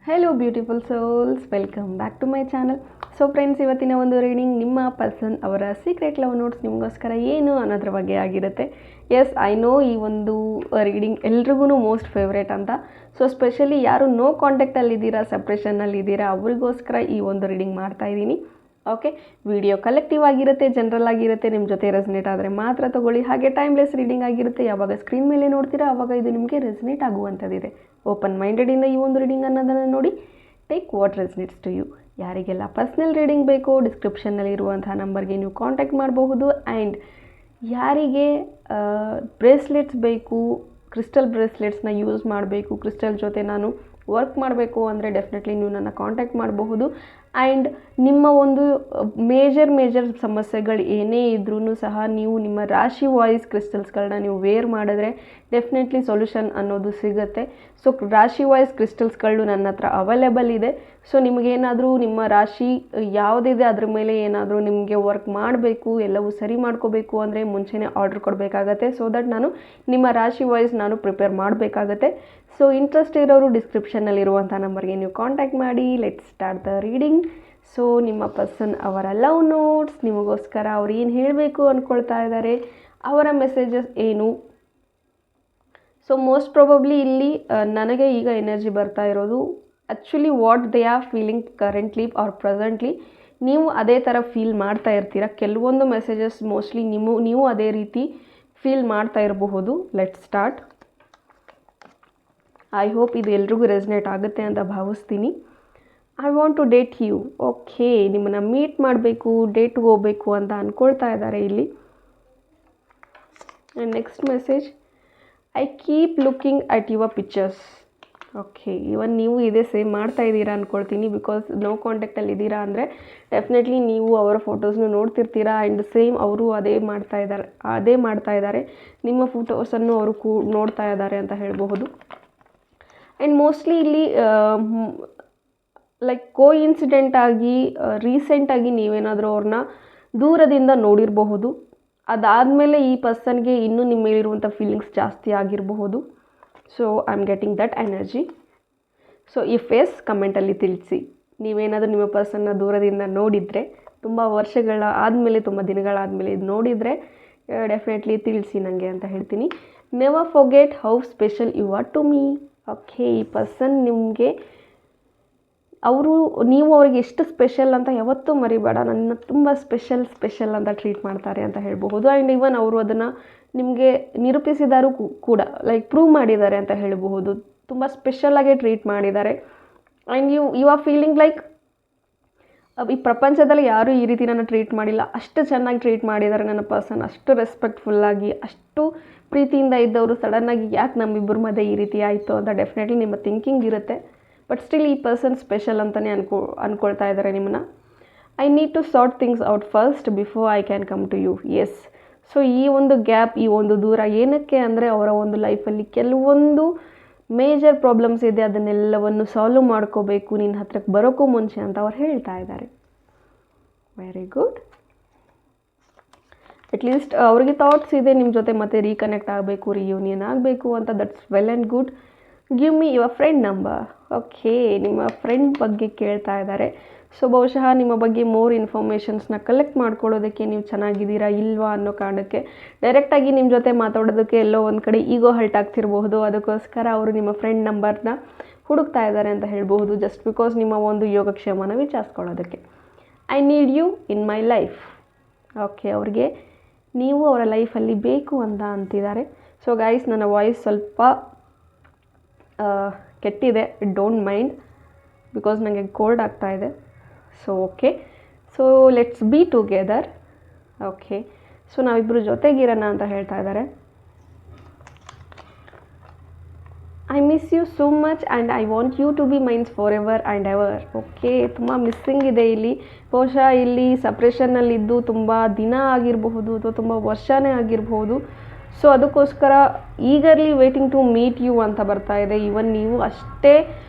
Hello beautiful souls, welcome back to my channel. So friends, ಇವತ್ತಿನ ಒಂದು reading ನಿಮ್ಮ person ಅವರ ಸೀಕ್ರೆಟ್ ಲವ್ ನೋಟ್ಸ್ ನಿಮಗೋಸ್ಕರ ಏನು ಅನ್ನೋದ್ರ ಬಗ್ಗೆ ಆಗಿರುತ್ತೆ. ಎಸ್, ಐ ನೋ ಈ ಒಂದು ರೀಡಿಂಗ್ ಎಲ್ರಿಗೂ ಮೋಸ್ಟ್ ಫೇವ್ರೇಟ್ ಅಂತ. ಸೊ ಸ್ಪೆಷಲಿ ಯಾರು ನೋ ಕಾಂಟ್ಯಾಕ್ಟಲ್ಲಿದ್ದೀರಾ, ಸಪ್ರೇಷನ್ನಲ್ಲಿದ್ದೀರಾ, ಅವರಿಗೋಸ್ಕರ ಈ ಒಂದು ರೀಡಿಂಗ್ ಮಾಡ್ತಾಯಿದ್ದೀನಿ. ಓಕೆ, ವಿಡಿಯೋ ಕಲೆಕ್ಟಿವ್ ಆಗಿರುತ್ತೆ, ಜನರಲ್ ಆಗಿರುತ್ತೆ, ನಿಮ್ಮ ಜೊತೆ ರೆಸನೇಟ್ ಆದರೆ ಮಾತ್ರ ತೊಗೊಳ್ಳಿ. ಹಾಗೆ ಟೈಮ್ಲೆಸ್ ರೀಡಿಂಗ್ ಆಗಿರುತ್ತೆ. ಯಾವಾಗ ಸ್ಕ್ರೀನ್ ಮೇಲೆ ನೋಡ್ತೀರಾ ಆವಾಗ ಇದು ನಿಮಗೆ ರೆಸನೇಟ್ ಆಗುವಂಥದ್ದಿದೆ. ಓಪನ್ ಮೈಂಡೆಡಿಂದ ಈ ಒಂದು ರೀಡಿಂಗ್ ಅನ್ನೋದನ್ನು ನೋಡಿ, ಟೇಕ್ ವಾಟ್ ರೆಸನೇಟ್ಸ್ ಟು ಯು. ಯಾರಿಗೆಲ್ಲ ಪರ್ಸ್ನಲ್ ರೀಡಿಂಗ್ ಬೇಕೋ ಡಿಸ್ಕ್ರಿಪ್ಷನ್ನಲ್ಲಿ ಇರುವಂತಹ ನಂಬರ್ಗೆ ನೀವು ಕಾಂಟ್ಯಾಕ್ಟ್ ಮಾಡಬಹುದು. ಆ್ಯಂಡ್ ಯಾರಿಗೆ ಬ್ರೇಸ್ಲೆಟ್ಸ್ ಬೇಕು, ಕ್ರಿಸ್ಟಲ್ ಬ್ರೇಸ್ಲೆಟ್ಸ್ನ ಯೂಸ್ ಮಾಡಬೇಕು, ಕ್ರಿಸ್ಟಲ್ ಜೊತೆ ನಾನು ವರ್ಕ್ ಮಾಡಬೇಕು ಅಂದರೆ ಡೆಫಿನೆಟ್ಲಿ ನೀವು ನನ್ನ ಕಾಂಟ್ಯಾಕ್ಟ್ ಮಾಡಬಹುದು. ಆ್ಯಂಡ್ ನಿಮ್ಮ ಒಂದು ಮೇಜರ್ ಸಮಸ್ಯೆಗಳು ಏನೇ ಇದ್ರೂ ಸಹ ನೀವು ನಿಮ್ಮ ರಾಶಿ ವಾಯ್ಸ್ ಕ್ರಿಸ್ಟಲ್ಸ್ಗಳನ್ನ ನೀವು ವೇರ್ ಮಾಡಿದ್ರೆ ಡೆಫಿನೆಟ್ಲಿ ಸೊಲ್ಯೂಷನ್ ಅನ್ನೋದು ಸಿಗುತ್ತೆ. ಸೊ ರಾಶಿ ವಾಯ್ಸ್ ಕ್ರಿಸ್ಟಲ್ಸ್ಗಳು ನನ್ನ ಹತ್ರ ಅವೈಲೇಬಲ್ ಇದೆ. ಸೊ ನಿಮಗೇನಾದರೂ ನಿಮ್ಮ ರಾಶಿ ಯಾವುದಿದೆ ಅದ್ರ ಮೇಲೆ ಏನಾದರೂ ನಿಮಗೆ ವರ್ಕ್ ಮಾಡಬೇಕು, ಎಲ್ಲವೂ ಸರಿ ಮಾಡ್ಕೋಬೇಕು ಅಂದರೆ ಮುಂಚೆನೇ ಆರ್ಡ್ರ್ ಕೊಡಬೇಕಾಗತ್ತೆ. ಸೊ ದಟ್ ನಾನು ನಿಮ್ಮ ರಾಶಿ ವಾಯ್ಸ್ ನಾನು ಪ್ರಿಪೇರ್ ಮಾಡಬೇಕಾಗತ್ತೆ. ಸೊ ಇಂಟ್ರೆಸ್ಟ್ ಇರೋರು ಡಿಸ್ಕ್ರಿಪ್ಷನ್ನಲ್ಲಿರುವಂಥ ನಂಬರ್ಗೆ ನೀವು ಕಾಂಟ್ಯಾಕ್ಟ್ ಮಾಡಿ. Let's start the reading. So ನಿಮ್ಮ ಪರ್ಸನ್ ಅವರ ಲವ್ ನೋಟ್ಸ್ ನಿಮಗೋಸ್ಕರ ಅವ್ರು ಏನು ಹೇಳಬೇಕು ಅಂದ್ಕೊಳ್ತಾ ಇದ್ದಾರೆ, ಅವರ ಮೆಸೇಜಸ್ ಏನು. ಸೊ ಮೋಸ್ಟ್ ಪ್ರಾಬಬ್ಲಿ ಇಲ್ಲಿ ನನಗೆ ಈಗ ಎನರ್ಜಿ ಬರ್ತಾ ಇರೋದು actually what they are feeling currently or presently. ನೀವು ಅದೇ ಥರ ಫೀಲ್ ಮಾಡ್ತಾ ಇರ್ತೀರ. ಕೆಲವೊಂದು ಮೆಸೇಜಸ್ ಮೋಸ್ಟ್ಲಿ ನೀವು ಅದೇ ರೀತಿ ಫೀಲ್ ಮಾಡ್ತಾ ಇರಬಹುದು. Let's start. ಐ ಹೋಪ್ ಇದು ಎಲ್ರಿಗೂ ರೆಸನೇಟ್ ಆಗುತ್ತೆ ಅಂತ ಭಾವಿಸ್ತೀನಿ. I want to date you. Okay, ನಿಮ್ಮನ್ನು ಮೀಟ್ ಮಾಡಬೇಕು, ಡೇಟ್ಗೆ ಹೋಗಬೇಕು ಅಂತ ಅಂದ್ಕೊಳ್ತಾ ಇದ್ದಾರೆ ಇಲ್ಲಿ. And next message, I keep looking at your pictures. Okay, even ನೀವು ಇದೇ ಸೇಮ್ ಮಾಡ್ತಾ ಇದ್ದೀರಾ ಅಂದ್ಕೊಳ್ತೀನಿ. ಬಿಕಾಸ್ ನೋ ಕಾಂಟ್ಯಾಕ್ಟಲ್ಲಿ ಇದ್ದೀರಾ ಅಂದರೆ ಡೆಫಿನೆಟ್ಲಿ ನೀವು ಅವರ ಫೋಟೋಸ್ನು ನೋಡ್ತಿರ್ತೀರಾ. ಆ್ಯಂಡ್ ಸೇಮ್ ಅವರು ಅದೇ ಮಾಡ್ತಾ ಇದ್ದಾರೆ. ನಿಮ್ಮ ಫೋಟೋಸನ್ನು ಅವರು ನೋಡ್ತಾ ಇದ್ದಾರೆ ಅಂತ ಹೇಳಬಹುದು. ಆ್ಯಂಡ್ ಮೋಸ್ಟ್ಲಿ ಇಲ್ಲಿ ಲೈಕ್ ಕೋಇನ್ಸಿಡೆಂಟಾಗಿ ರೀಸೆಂಟಾಗಿ ನೀವೇನಾದರೂ ಅವ್ರನ್ನ ದೂರದಿಂದ ನೋಡಿರಬಹುದು. ಅದಾದಮೇಲೆ ಈ ಪರ್ಸನ್ಗೆ ಇನ್ನೂ ನಿಮ್ಮ ಮೇಲಿರುವಂಥ ಫೀಲಿಂಗ್ಸ್ ಜಾಸ್ತಿ ಆಗಿರಬಹುದು. So I am getting that energy. So if yes, ಕಮೆಂಟಲ್ಲಿ ತಿಳಿಸಿ. ನೀವೇನಾದರೂ ನಿಮ್ಮ ಪರ್ಸನ್ನ ದೂರದಿಂದ ನೋಡಿದರೆ, ತುಂಬ ವರ್ಷಗಳ ಆದಮೇಲೆ, ತುಂಬ ದಿನಗಳಾದಮೇಲೆ ಇದು ನೋಡಿದರೆ ಡೆಫಿನೆಟ್ಲಿ ತಿಳಿಸಿ ನನಗೆ ಅಂತ ಹೇಳ್ತೀನಿ. Never forget how special you are to me. Okay, ಈ ಪರ್ಸನ್ ನಿಮಗೆ ನೀವು ಅವ್ರಿಗೆ ಎಷ್ಟು ಸ್ಪೆಷಲ್ ಅಂತ ಯಾವತ್ತೂ ಮರಿಬೇಡ. ನನ್ನ ತುಂಬ ಸ್ಪೆಷಲ್ ಅಂತ ಟ್ರೀಟ್ ಮಾಡ್ತಾರೆ ಅಂತ ಹೇಳ್ಬಹುದು. ಆ್ಯಂಡ್ ಈವನ್ ಅವರು ಅದನ್ನು ನಿಮಗೆ ನಿರೂಪಿಸಿದಾರು ಕೂಡ, ಲೈಕ್ ಪ್ರೂವ್ ಮಾಡಿದ್ದಾರೆ ಅಂತ ಹೇಳಬಹುದು. ತುಂಬ ಸ್ಪೆಷಲಾಗೆ ಟ್ರೀಟ್ ಮಾಡಿದ್ದಾರೆ. And you are feeling like ಈ ಪ್ರಪಂಚದಲ್ಲಿ ಯಾರೂ ಈ ರೀತಿ ನನ್ನ ಟ್ರೀಟ್ ಮಾಡಿಲ್ಲ, ಅಷ್ಟು ಚೆನ್ನಾಗಿ ಟ್ರೀಟ್ ಮಾಡಿದ್ದಾರೆ ನನ್ನ ಪರ್ಸನ್, ಅಷ್ಟು ರೆಸ್ಪೆಕ್ಟ್ಫುಲ್ಲಾಗಿ, ಅಷ್ಟು ಪ್ರೀತಿಯಿಂದ ಇದ್ದವರು ಸಡನ್ನಾಗಿ ಯಾಕೆ ನಮ್ಮಿಬ್ಬರ ಮಧ್ಯೆ ಈ ರೀತಿ ಆಯಿತು ಅಂತ ಡೆಫಿನೆಟ್ಲಿ ನಿಮ್ಮ ಥಿಂಕಿಂಗ್ ಇರುತ್ತೆ. ಬಟ್ ಸ್ಟಿಲ್ ಈ ಪರ್ಸನ್ ಸ್ಪೆಷಲ್ ಅಂತಲೇ ಅಂದ್ಕೊಳ್ತಾ ಇದ್ದಾರೆ ನಿಮ್ಮನ್ನು. I need to sort things out first before I can come to you. Yes, so ಈ ಒಂದು ಗ್ಯಾಪ್, ಈ ಒಂದು ದೂರ ಏನಕ್ಕೆ ಅಂದರೆ ಅವರ ಒಂದು ಲೈಫಲ್ಲಿ ಕೆಲವೊಂದು ಮೇಜರ್ ಪ್ರಾಬ್ಲಮ್ಸ್ ಇದೆ, ಅದನ್ನೆಲ್ಲವನ್ನು ಸಾಲ್ವ್ ಮಾಡ್ಕೋಬೇಕು ನಿನ್ನ ಹತ್ರಕ್ಕೆ ಬರೋಕ್ಕೂ ಮುಂಚೆ ಅಂತ ಅವ್ರು ಹೇಳ್ತಾ ಇದ್ದಾರೆ. Very good. ಅಟ್ಲೀಸ್ಟ್ ಅವ್ರಿಗೆ ಥಾಟ್ಸ್ ಇದೆ ನಿಮ್ಮ ಜೊತೆ ಮತ್ತೆ ರೀಕನೆಕ್ಟ್ ಆಗಬೇಕು, ರಿಯೂನಿಯನ್ ಆಗಬೇಕು ಅಂತ. That's well and good. Give me your friend number. Okay, ನಿಮ್ಮ ಫ್ರೆಂಡ್ ಬಗ್ಗೆ ಕೇಳ್ತಾ ಇದ್ದಾರೆ. ಸೊ ಬಹುಶಃ ನಿಮ್ಮ ಬಗ್ಗೆ ಮೋರ್ ಇನ್ಫಾರ್ಮೇಷನ್ಸ್ನ ಕಲೆಕ್ಟ್ ಮಾಡ್ಕೊಳ್ಳೋದಕ್ಕೆ, ನೀವು ಚೆನ್ನಾಗಿದ್ದೀರಾ ಇಲ್ವಾ ಅನ್ನೋ ಕಾರಣಕ್ಕೆ ಡೈರೆಕ್ಟಾಗಿ ನಿಮ್ಮ ಜೊತೆ ಮಾತಾಡೋದಕ್ಕೆ ಎಲ್ಲೋ ಒಂದು ಕಡೆ ಈಗೋ ಹರ್ಟ್ ಆಗ್ತಿರಬಹುದು. ಅದಕ್ಕೋಸ್ಕರ ಅವರು ನಿಮ್ಮ ಫ್ರೆಂಡ್ ನಂಬರ್ನ ಹುಡುಕ್ತಾ ಇದ್ದಾರೆ ಅಂತ ಹೇಳ್ಬಹುದು. ಜಸ್ಟ್ ಬಿಕಾಸ್ ನಿಮ್ಮ ಒಂದು ಯೋಗಕ್ಷೇಮನ ವಿಚಾರಿಸ್ಕೊಳ್ಳೋದಕ್ಕೆ. I need you in my life. Okay, ಅವ್ರಿಗೆ ನೀವು ಅವರ ಲೈಫಲ್ಲಿ ಬೇಕು ಅಂತ ಅಂತಿದ್ದಾರೆ. ಸೊ ಗೈಸ್, ನನ್ನ ವಾಯ್ಸ್ ಸ್ವಲ್ಪ ಕೆಟ್ಟಿದೆ, ಡೋಂಟ್ ಮೈಂಡ್, ಬಿಕಾಸ್ ನನಗೆ ಕೋಲ್ಡ್ ಆಗ್ತಾ ಇದೆ. So okay, so let's be together. Okay, so ನಾವಿಬ್ಬರು ಜೊತೆಗಿರೋಣ ಅಂತ ಹೇಳ್ತಾ ಇದ್ದಾರೆ. I miss you so much and I want you to be mines for ever and ever. Okay, ತುಂಬ ಮಿಸ್ಸಿಂಗ್ ಇದೆ ಇಲ್ಲಿ. ಬಹುಶಃ ಇಲ್ಲಿ ಸಪ್ರೇಷನ್ನಲ್ಲಿದ್ದು ತುಂಬ ದಿನ ಆಗಿರಬಹುದು ಅಥವಾ ತುಂಬ ವರ್ಷನೇ ಆಗಿರಬಹುದು. ಸೊ ಅದಕ್ಕೋಸ್ಕರ eagerly waiting to meet you ಅಂತ ಬರ್ತಾ ಇದೆ. ಈವನ್ ನೀವು ಅಷ್ಟೇ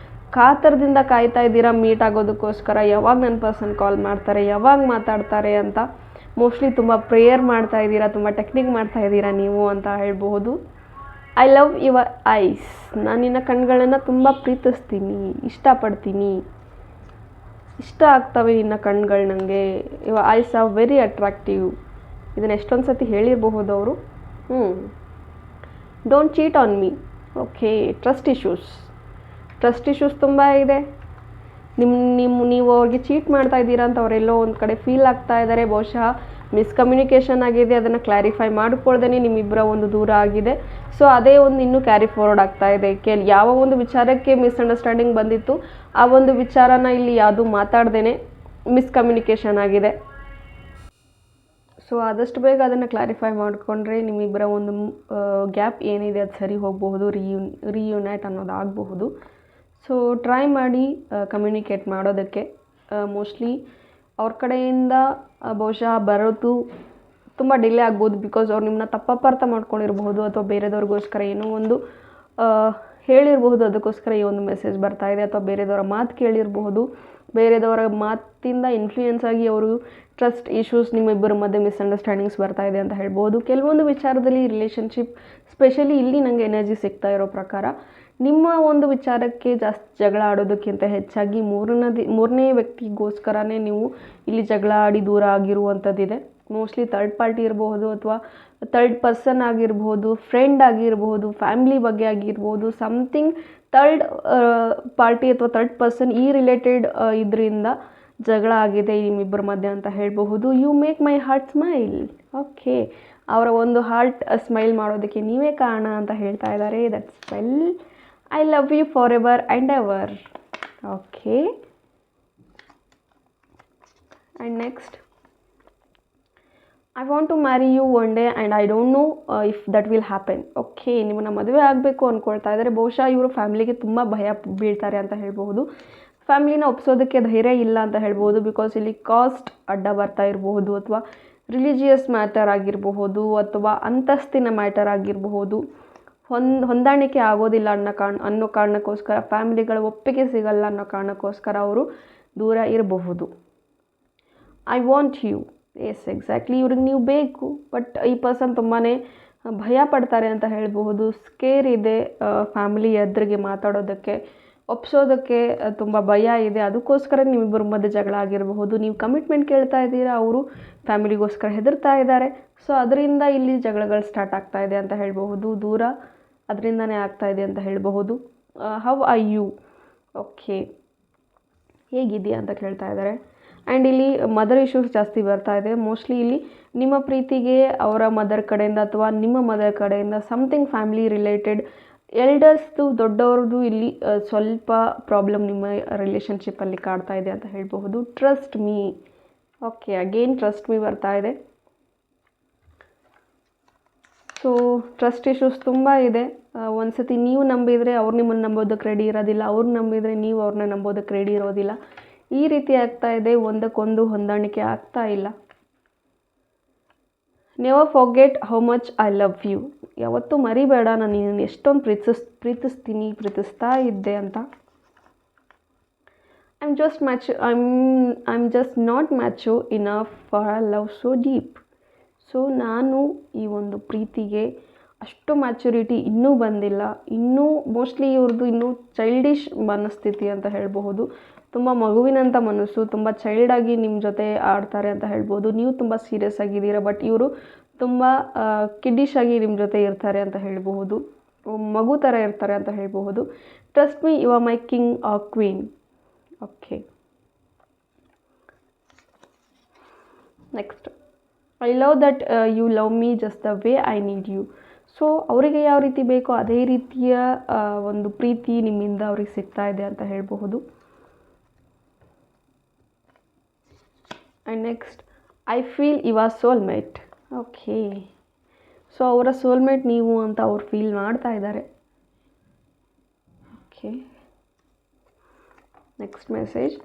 ಕಾತರದಿಂದ ಕಾಯ್ತಾ ಇದ್ದೀರಾ ಮೀಟ್ ಆಗೋದಕ್ಕೋಸ್ಕರ. ಯಾವಾಗ ನನ್ನ ಪರ್ಸನ್ ಕಾಲ್ ಮಾಡ್ತಾರೆ, ಯಾವಾಗ ಮಾತಾಡ್ತಾರೆ ಅಂತ ಮೋಸ್ಟ್ಲಿ ತುಂಬ ಪ್ರೇಯರ್ ಮಾಡ್ತಾ ಇದ್ದೀರಾ, ತುಂಬ ಟೆಕ್ನಿಕ್ ಮಾಡ್ತಾ ಇದ್ದೀರಾ ನೀವು ಅಂತ ಹೇಳ್ಬಹುದು. I love your eyes. ನಾನು ನಿನ್ನ ಕಣ್ಗಳನ್ನು ತುಂಬ ಪ್ರೀತಿಸ್ತೀನಿ, ಇಷ್ಟಪಡ್ತೀನಿ, ಇಷ್ಟ ಆಗ್ತವೆ ನಿನ್ನ ಕಣ್ಗಳು ನನಗೆ. Your eyes are very attractive. ಇದನ್ನು ಎಷ್ಟೊಂದು ಸತಿ ಹೇಳಿರಬಹುದು ಅವರು. Don't cheat on me. Okay, trust issues ತುಂಬ ಇದೆ. ನೀವು ಅವ್ರಿಗೆ ಚೀಟ್ ಮಾಡ್ತಾ ಇದ್ದೀರಾ ಅಂತ ಅವರೆಲ್ಲೋ ಒಂದು ಕಡೆ ಫೀಲ್ ಆಗ್ತಾ ಇದ್ದಾರೆ. ಬಹುಶಃ ಮಿಸ್ಕಮ್ಯುನಿಕೇಷನ್ ಆಗಿದೆ, ಅದನ್ನು ಕ್ಲಾರಿಫೈ ಮಾಡಿಕೊಳ್ದೇ ನಿಮ್ಮಿಬ್ಬರ ಒಂದು ದೂರ ಆಗಿದೆ. ಸೊ ಅದೇ ಒಂದು ಇನ್ನೂ ಕ್ಯಾರಿ ಫಾರ್ವರ್ಡ್ ಆಗ್ತಾ ಇದೆ. ಯಾವ ಒಂದು ವಿಚಾರಕ್ಕೆ ಮಿಸ್ಅಂಡರ್ಸ್ಟ್ಯಾಂಡಿಂಗ್ ಬಂದಿತ್ತು ಆ ಒಂದು ವಿಚಾರನ ಇಲ್ಲಿ ಯಾವುದು ಮಾತಾಡ್ದೇ ಮಿಸ್ಕಮ್ಯುನಿಕೇಷನ್ ಆಗಿದೆ. ಸೊ ಆದಷ್ಟು ಬೇಗ ಅದನ್ನು ಕ್ಲಾರಿಫೈ ಮಾಡಿಕೊಂಡ್ರೆ ನಿಮ್ಮಿಬ್ಬರ ಒಂದು ಗ್ಯಾಪ್ ಏನಿದೆ ಅದು ಸರಿ ಹೋಗಬಹುದು, ರಿಯೂನೈಟ್ ಅನ್ನೋದು ಆಗಬಹುದು. ಸೊ ಟ್ರೈ ಮಾಡಿ ಕಮ್ಯುನಿಕೇಟ್ ಮಾಡೋದಕ್ಕೆ. ಮೋಸ್ಟ್ಲಿ ಅವ್ರ ಕಡೆಯಿಂದ ಬಹುಶಃ ಬರೋದು ತುಂಬ ಡಿಲೇ ಆಗ್ಬೋದು. ಬಿಕಾಸ್ ಅವ್ರು ನಿಮ್ಮನ್ನ ತಪ್ಪರ್ಥ ಮಾಡ್ಕೊಂಡಿರಬಹುದು ಅಥವಾ ಬೇರೆದವ್ರಿಗೋಸ್ಕರ ಏನೋ ಒಂದು ಹೇಳಿರಬಹುದು, ಅದಕ್ಕೋಸ್ಕರ ಈ ಒಂದು ಮೆಸೇಜ್ ಬರ್ತಾ ಇದೆ. ಅಥವಾ ಬೇರೆದವರ ಮಾತು ಕೇಳಿರಬಹುದು, ಬೇರೆದವರ ಮಾತಿಂದ ಇನ್ಫ್ಲೂಯೆನ್ಸ್ ಆಗಿ ಅವರು ಟ್ರಸ್ಟ್ ಇಶ್ಯೂಸ್ ನಿಮ್ಮಿಬ್ಬರ ಮಧ್ಯೆ ಮಿಸ್ಅಂಡರ್ಸ್ಟ್ಯಾಂಡಿಂಗ್ಸ್ ಬರ್ತಾ ಇದೆ ಅಂತ ಹೇಳ್ಬೋದು. ಕೆಲವೊಂದು ವಿಚಾರದಲ್ಲಿ ರಿಲೇಷನ್ಶಿಪ್, ಸ್ಪೆಷಲಿ ಇಲ್ಲಿ ನನಗೆ ಎನರ್ಜಿ ಸಿಗ್ತಾ ಇರೋ ಪ್ರಕಾರ ನಿಮ್ಮ ಒಂದು ವಿಚಾರಕ್ಕೆ ಜಾಸ್ತಿ ಜಗಳ ಆಡೋದಕ್ಕಿಂತ ಹೆಚ್ಚಾಗಿ ಮೂರನೇ ವ್ಯಕ್ತಿಗೋಸ್ಕರನೇ ನೀವು ಇಲ್ಲಿ ಜಗಳ ಆಡಿ ದೂರ ಆಗಿರುವಂಥದ್ದಿದೆ. ಮೋಸ್ಟ್ಲಿ ಥರ್ಡ್ ಪಾರ್ಟಿ ಇರಬಹುದು ಅಥವಾ ಥರ್ಡ್ ಪರ್ಸನ್ ಆಗಿರ್ಬೋದು, ಫ್ರೆಂಡ್ ಆಗಿರ್ಬೋದು, ಫ್ಯಾಮ್ಲಿ ಬಗ್ಗೆ ಆಗಿರ್ಬೋದು, ಸಮಥಿಂಗ್ ಥರ್ಡ್ ಪಾರ್ಟಿ ಅಥವಾ ಥರ್ಡ್ ಪರ್ಸನ್ ಈ ರಿಲೇಟೆಡ್ ಇದರಿಂದ ಜಗಳ ಆಗಿದೆ ನಿಮ್ಮಿಬ್ಬರ ಮಧ್ಯೆ ಅಂತ ಹೇಳಬಹುದು. You make my heart smile. Okay, ಅವರ ಒಂದು ಹಾರ್ಟ್ ಸ್ಮೈಲ್ ಮಾಡೋದಕ್ಕೆ ನೀವೇ ಕಾರಣ ಅಂತ ಹೇಳ್ತಾ ಇದ್ದಾರೆ. That's well. I love you for ever and ever. Okay, and next, I want to marry you one day and I don't know if that will happen. Okay, ನಿಮ್ಮನ್ನ ಮದುವೆ ಆಗಬೇಕು ಅಂದ್ಕೊಳ್ತಾ ಇದ್ದಾರೆ. ಬಹುಶಃ ಇವರು ಫ್ಯಾಮಿಲಿಗೆ ತುಂಬ ಭಯ ಬೀಳ್ತಾರೆ ಅಂತ ಹೇಳ್ಬೋದು. ಫ್ಯಾಮಿಲಿನ ಒಪ್ಸೋದಕ್ಕೆ ಧೈರ್ಯ ಇಲ್ಲ ಅಂತ ಹೇಳ್ಬೋದು. ಬಿಕಾಸ್ ಇಲ್ಲಿ ಕಾಸ್ಟ್ ಅಡ್ಡ ಬರ್ತಾ ಇರಬಹುದು, ಅಥವಾ ರಿಲಿಜಿಯಸ್ ಮ್ಯಾಟರ್ ಆಗಿರಬಹುದು, ಅಥವಾ ಅಂತಸ್ತಿನ ಮ್ಯಾಟರ್ ಆಗಿರಬಹುದು. ಹೊಂದಾಣಿಕೆ ಆಗೋದಿಲ್ಲ ಅನ್ನೋ ಕಾರಣಕ್ಕೋಸ್ಕರ, ಫ್ಯಾಮಿಲಿಗಳ ಒಪ್ಪಿಗೆ ಸಿಗಲ್ಲ ಅನ್ನೋ ಕಾರಣಕ್ಕೋಸ್ಕರ ಅವರು ದೂರ ಇರಬಹುದು. I want you. Yes, exactly, ಇವ್ರಿಗೆ ನೀವು ಬೇಕು. ಬಟ್ ಈ ಪರ್ಸನ್ ತುಂಬಾ ಭಯ ಪಡ್ತಾರೆ ಅಂತ ಹೇಳಬಹುದು. ಸ್ಕೇರ್ ಇದೆ, ಫ್ಯಾಮಿಲಿ ಎದುರಿಗೆ ಮಾತಾಡೋದಕ್ಕೆ, ಒಪ್ಸೋದಕ್ಕೆ ತುಂಬ ಭಯ ಇದೆ. ಅದಕ್ಕೋಸ್ಕರ ನಿಮ್ಮಿಬ್ಬರ ಮಧ್ಯೆ ಜಗಳ ಆಗಿರಬಹುದು. ನೀವು ಕಮಿಟ್ಮೆಂಟ್ ಕೇಳ್ತಾ ಇದ್ದೀರಾ, ಅವರು ಫ್ಯಾಮಿಲಿಗೋಸ್ಕರ ಹೆದರ್ತಾ ಇದ್ದಾರೆ. ಸೊ ಅದರಿಂದ ಇಲ್ಲಿ ಜಗಳಗಳು ಸ್ಟಾರ್ಟ್ ಆಗ್ತಾ ಇದೆ ಅಂತ ಹೇಳಬಹುದು. ದೂರ ಅದರಿಂದನೇ ಆಗ್ತಾ ಇದೆ ಅಂತ ಹೇಳಬಹುದು. How are you? ಓಕೆ, ಹೇಗಿದೆಯಾ ಅಂತ ಕೇಳ್ತಾ ಇದ್ದಾರೆ. ಆ್ಯಂಡ್ ಇಲ್ಲಿ ಮದರ್ ಇಶ್ಯೂಸ್ ಜಾಸ್ತಿ ಬರ್ತಾ ಇದೆ. ಮೋಸ್ಟ್ಲಿ ಇಲ್ಲಿ ನಿಮ್ಮ ಪ್ರೀತಿಗೆ ಅವರ ಮದರ್ ಕಡೆಯಿಂದ ಅಥವಾ ನಿಮ್ಮ ಮದರ್ ಕಡೆಯಿಂದ ಸಮಥಿಂಗ್ ಫ್ಯಾಮಿಲಿ ರಿಲೇಟೆಡ್, ಎಲ್ಡರ್ಸ್ದು, ದೊಡ್ಡವ್ರದ್ದು ಇಲ್ಲಿ ಸ್ವಲ್ಪ ಪ್ರಾಬ್ಲಮ್ ನಿಮ್ಮ ರಿಲೇಷನ್ಶಿಪ್ಪಲ್ಲಿ ಕಾಡ್ತಾ ಇದೆ ಅಂತ ಹೇಳಬಹುದು. Trust me. Okay, again trust me ಬರ್ತಾ ಇದೆ. ಸೊ ಟ್ರಸ್ಟ್ ಇಶ್ಯೂಸ್ ತುಂಬ ಇದೆ. ಒಂದು ಸತಿ ನೀವು ನಂಬಿದರೆ ಅವ್ರು ನಿಮ್ಮನ್ನು ನಂಬೋದಕ್ಕೆ ರೆಡಿ ಇರೋದಿಲ್ಲ, ಅವ್ರು ನಂಬಿದರೆ ನೀವು ಅವ್ರನ್ನ ನಂಬೋದಕ್ಕೆ ರೆಡಿ ಇರೋದಿಲ್ಲ. ಈ ರೀತಿ ಆಗ್ತಾ ಇದೆ, ಒಂದಕ್ಕೊಂದು ಹೊಂದಾಣಿಕೆ ಆಗ್ತಾ ಇಲ್ಲ. Never forget how much I love you. ಯಾವತ್ತೂ ಮರಿಬೇಡ ನಾನು ನಿನ್ನನ್ನು ಎಷ್ಟೊಂದು ಪ್ರೀತಿಸ್ತಾ ಇದ್ದೆ ಅಂತ. I am just not mature enough for I love so deep. So ನಾನು ಈ ಒಂದು ಪ್ರೀತಿಗೆ ಅಷ್ಟು ಮ್ಯಾಚುರಿಟಿ ಇನ್ನೂ ಬಂದಿಲ್ಲ. ಇನ್ನೂ ಮೋಸ್ಟ್ಲಿ ಇವ್ರದ್ದು ಇನ್ನೂ ಚೈಲ್ಡಿಶ್ ಮನಸ್ಥಿತಿ ಅಂತ ಹೇಳಬಹುದು. ತುಂಬ ಮಗುವಿನಂಥ ಮನಸ್ಸು, ತುಂಬ ಚೈಲ್ಡಾಗಿ ನಿಮ್ಮ ಜೊತೆ ಆಡ್ತಾರೆ ಅಂತ ಹೇಳ್ಬೋದು. ನೀವು ತುಂಬ ಸೀರಿಯಸ್ ಆಗಿದ್ದೀರಾ, ಬಟ್ ಇವರು ತುಂಬ ಕಿಡ್ಡಿಶ್ ಆಗಿ ನಿಮ್ಮ ಜೊತೆ ಇರ್ತಾರೆ ಅಂತ ಹೇಳಬಹುದು. ಮಗು ಥರ ಇರ್ತಾರೆ ಅಂತ ಹೇಳಬಹುದು. Trust me, you are my king or queen. Okay, next, I love that you love me just the way I need you. So ಅವರಿಗೆ ಯಾವ ರೀತಿ ಬೇಕೋ ಅದೇ ರೀತಿಯ ಒಂದು ಪ್ರೀತಿ ನಿಮ್ಮಿಂದ ಅವ್ರಿಗೆ ಸಿಗ್ತಾ ಇದೆ ಅಂತ ಹೇಳಬಹುದು. And next, I feel you are soulmate. Okay, so ಅವರ ಸೋಲ್ಮೇಟ್ ನೀವು ಅಂತ ಅವ್ರು ಫೀಲ್ ಮಾಡ್ತಾ ಇದ್ದಾರೆ. Okay, next message,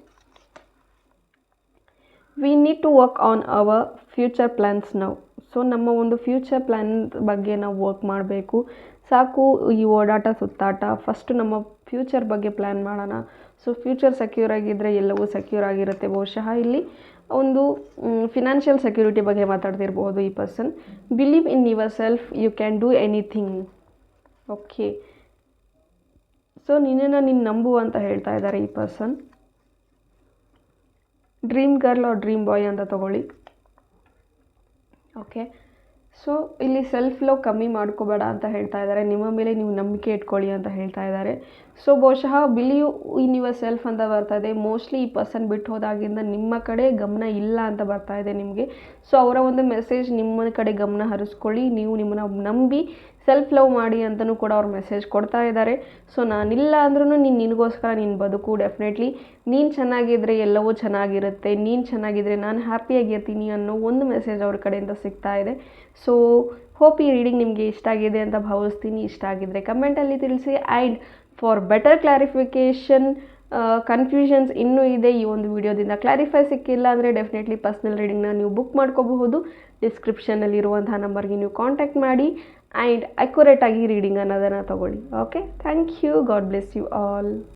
we need to work on our future plans now. So ನಮ್ಮ ಒಂದು ಫ್ಯೂಚರ್ ಪ್ಲ್ಯಾನ್ ಬಗ್ಗೆ ನಾವು ವರ್ಕ್ ಮಾಡಬೇಕು. ಸಾಕು ಈ ಓಡಾಟ ಸುತ್ತಾಟ, ಫಸ್ಟು ನಮ್ಮ ಫ್ಯೂಚರ್ ಬಗ್ಗೆ ಪ್ಲ್ಯಾನ್ ಮಾಡೋಣ. ಸೊ ಫ್ಯೂಚರ್ ಸೆಕ್ಯೂರ್ ಆಗಿದ್ದರೆ ಎಲ್ಲವೂ ಸೆಕ್ಯೂರ್ ಆಗಿರುತ್ತೆ. ಬಹುಶಃ ಇಲ್ಲಿ ಒಂದು ಫಿನಾನ್ಷಿಯಲ್ ಸೆಕ್ಯೂರಿಟಿ ಬಗ್ಗೆ ಮಾತಾಡ್ತಿರ್ಬೋದು ಈ person. Believe in yourself, you can do anything. Okay, so ನಿನ್ನನ್ನು ನೀನು ನಂಬು ಅಂತ ಹೇಳ್ತಾ ಇದ್ದಾರೆ ಈ person. Dream girl or dream boy ಅಂತ ತಗೊಳ್ಳಿ. ಓಕೆ, ಸೊ ಇಲ್ಲಿ ಸೆಲ್ಫ್ ಲವ್ ಕಮ್ಮಿ ಮಾಡ್ಕೋಬೇಡ ಅಂತ ಹೇಳ್ತಾ ಇದ್ದಾರೆ. ನಿಮ್ಮ ಮೇಲೆ ನೀವು ನಂಬಿಕೆ ಇಟ್ಕೊಳ್ಳಿ ಅಂತ ಹೇಳ್ತಾ ಇದ್ದಾರೆ. ಸೊ ಬಹುಶಃ ಬಿಲೀವ್ ಇನ್ ಯುವರ್ ಸೆಲ್ಫ್ ಅಂತ ಬರ್ತಾ ಇದೆ. ಮೋಸ್ಟ್ಲಿ ಈ ಪರ್ಸನ್ ಬಿಟ್ಟು ಹೋದಾಗಿಂದ ನಿಮ್ಮ ಕಡೆ ಗಮನ ಇಲ್ಲ ಅಂತ ಬರ್ತಾ ಇದೆ ನಿಮಗೆ. ಸೊ ಅವರ ಒಂದು ಮೆಸೇಜ್ ನಿಮ್ಮ ಕಡೆ ಗಮನ ಹರಿಸ್ಕೊಳ್ಳಿ, ನೀವು ನಿಮ್ಮನ್ನು ನಂಬಿ ಸೆಲ್ಫ್ ಲವ್ ಮಾಡಿ ಅಂತಲೂ ಕೂಡ ಅವ್ರು ಮೆಸೇಜ್ ಕೊಡ್ತಾ ಇದ್ದಾರೆ. ಸೊ ನಾನಿಲ್ಲ ಅಂದ್ರೂ ನಿನಗೋಸ್ಕರ ನೀನು ಬದುಕು, ಡೆಫಿನೆಟ್ಲಿ ನೀನು ಚೆನ್ನಾಗಿದ್ದರೆ ಎಲ್ಲವೂ ಚೆನ್ನಾಗಿರುತ್ತೆ, ನೀನು ಚೆನ್ನಾಗಿದ್ದರೆ ನಾನು ಹ್ಯಾಪಿಯಾಗಿರ್ತೀನಿ ಅನ್ನೋ ಒಂದು ಮೆಸೇಜ್ ಅವ್ರ ಕಡೆಯಿಂದ ಸಿಗ್ತಾ ಇದೆ. ಸೊ ಹೋಪ್ ಈ ರೀಡಿಂಗ್ ನಿಮಗೆ ಇಷ್ಟ ಆಗಿದೆ ಅಂತ ಭಾವಿಸ್ತೀನಿ. ಇಷ್ಟ ಆಗಿದ್ದರೆ ಕಮೆಂಟಲ್ಲಿ ತಿಳಿಸಿ. And for better clarification, confusions ಇನ್ನೂ ಇದೆ ಈ ಒಂದು ವಿಡಿಯೋದಿಂದ ಕ್ಲಾರಿಫೈ ಸಿಕ್ಕಿಲ್ಲ ಅಂದರೆ ಡೆಫಿನೆಟ್ಲಿ ಪರ್ಸ್ನಲ್ ರೀಡಿಂಗ್ನ ನೀವು ಬುಕ್ ಮಾಡ್ಕೋಬಹುದು. ಡಿಸ್ಕ್ರಿಪ್ಷನಲ್ಲಿರುವಂತಹ ನಂಬರ್ಗೆ ನೀವು ಕಾಂಟ್ಯಾಕ್ಟ್ ಮಾಡಿ ಆ್ಯಂಡ್ ಅಕ್ಯುರೇಟಾಗಿ ರೀಡಿಂಗ್ ಅನ್ನೋದನ್ನು ತಗೊಳ್ಳಿ. Okay, thank you. God bless you all.